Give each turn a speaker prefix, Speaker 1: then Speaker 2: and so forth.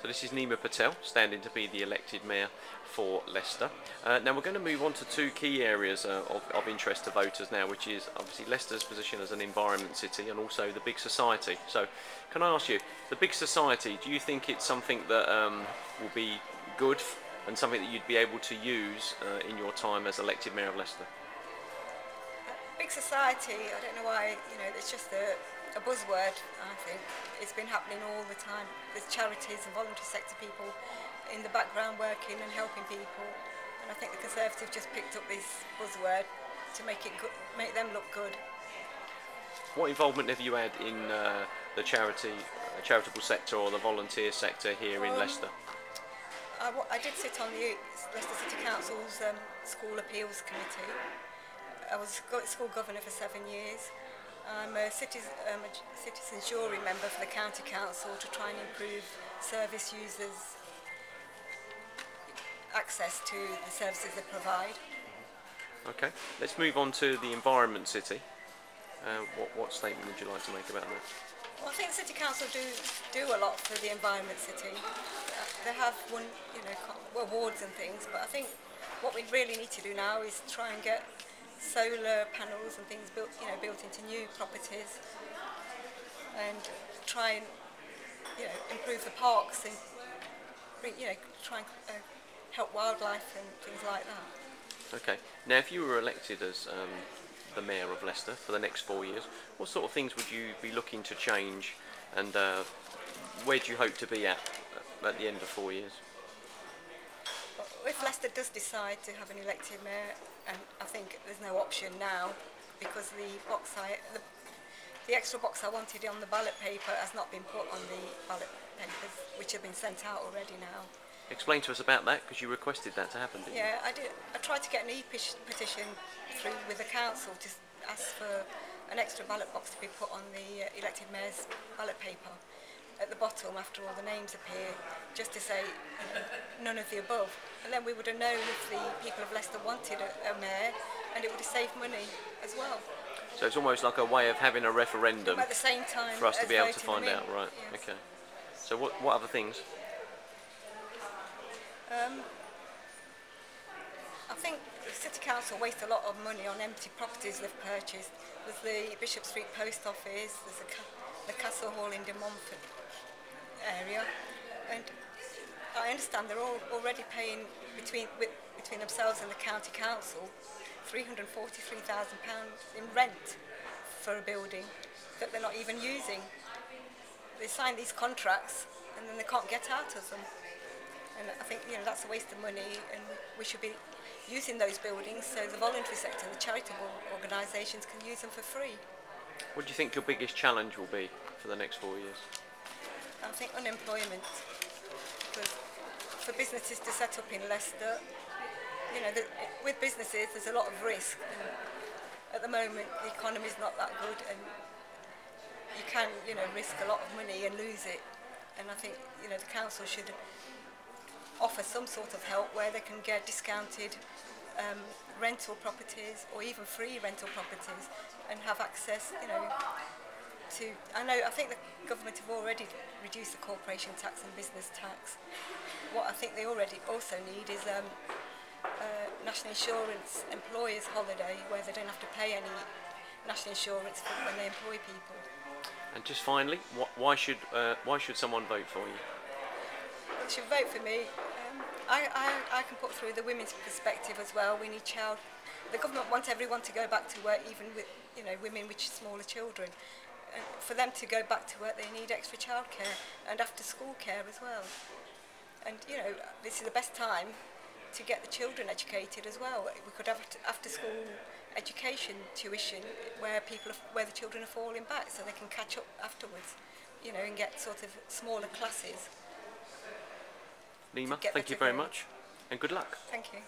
Speaker 1: So this is Nima Patel, standing to be the elected mayor for Leicester. Now we're going to move on to two key areas of interest to voters now, which is obviously Leicester's position as an environment city and also the big society. So can I ask you, the big society, do you think it's something that will be good and something that you'd be able to use in your time as elected mayor of Leicester?
Speaker 2: Big society, I don't know why, it's just a buzzword, I think. It's been happening all the time. There's charities and voluntary sector people in the background working and helping people. And I think the Conservatives just picked up this buzzword to make them look good.
Speaker 1: What involvement have you had in the charitable sector or the volunteer sector here in Leicester?
Speaker 2: I did sit on the Leicester City Council's School Appeals Committee. I was school governor for 7 years. I'm a citizen jury member for the County Council to try and improve service users' access to the services they provide.
Speaker 1: Okay, let's move on to the environment city. What statement would you like to make about that?
Speaker 2: Well, I think the City Council do a lot for the environment city. They have won, awards and things, but I think what we really need to do now is try and get solar panels and things built into new properties, and try and improve the parks and try and help wildlife and things like that.
Speaker 1: Okay. Now, if you were elected as the mayor of Leicester for the next 4 years, what sort of things would you be looking to change, and where do you hope to be at the end of 4 years?
Speaker 2: If Leicester does decide to have an elected mayor, and I think there's no option now, because the extra box I wanted on the ballot paper has not been put on the ballot papers, which have been sent out already now.
Speaker 1: Explain to us about that, because you requested that to happen, didn't you?
Speaker 2: Yeah, I did. I tried to get an e-petition through with the council to ask for an extra ballot box to be put on the elected mayor's ballot paper at the bottom after all the names appear, just to say none of the above. And then we would have known if the people of Leicester wanted a mayor, and it would have saved money as well.
Speaker 1: So it's almost like a way of having a referendum
Speaker 2: at the same time
Speaker 1: for us to be able to
Speaker 2: voting
Speaker 1: find
Speaker 2: them
Speaker 1: out,
Speaker 2: in.
Speaker 1: right?
Speaker 2: Yes.
Speaker 1: Okay. So what other things?
Speaker 2: I think the City Council waste a lot of money on empty properties they've purchased. There's the Bishop Street Post Office, there's the Castle Hall in De Montfort area, and I understand they're all already paying between themselves and the County Council £343,000 in rent for a building that they're not even using. They sign these contracts and then they can't get out of them. And I think that's a waste of money, and we should be using those buildings so the voluntary sector and the charitable organisations can use them for free.
Speaker 1: What do you think your biggest challenge will be for the next 4 years?
Speaker 2: I think unemployment, because for businesses to set up in Leicester, with businesses there's a lot of risk, and at the moment the economy is not that good, and you can risk a lot of money and lose it. And I think the council should offer some sort of help where they can get discounted rental properties or even free rental properties, and have access to, I think the government have already reduced the corporation tax and business tax. What I think they already also need is national insurance employers holiday, where they don't have to pay any national insurance when they employ people.
Speaker 1: And just finally, why should someone vote for you?
Speaker 2: They should vote for me. I can put through the women's perspective as well. We need the government wants everyone to go back to work, even with women with smaller children. And for them to go back to work, they need extra childcare and after school care as well. And this is the best time to get the children educated as well. We could have after school education tuition where the children are falling back, so they can catch up afterwards, and get sort of smaller classes.
Speaker 1: Nima, thank you very much, and good luck.
Speaker 2: Thank you.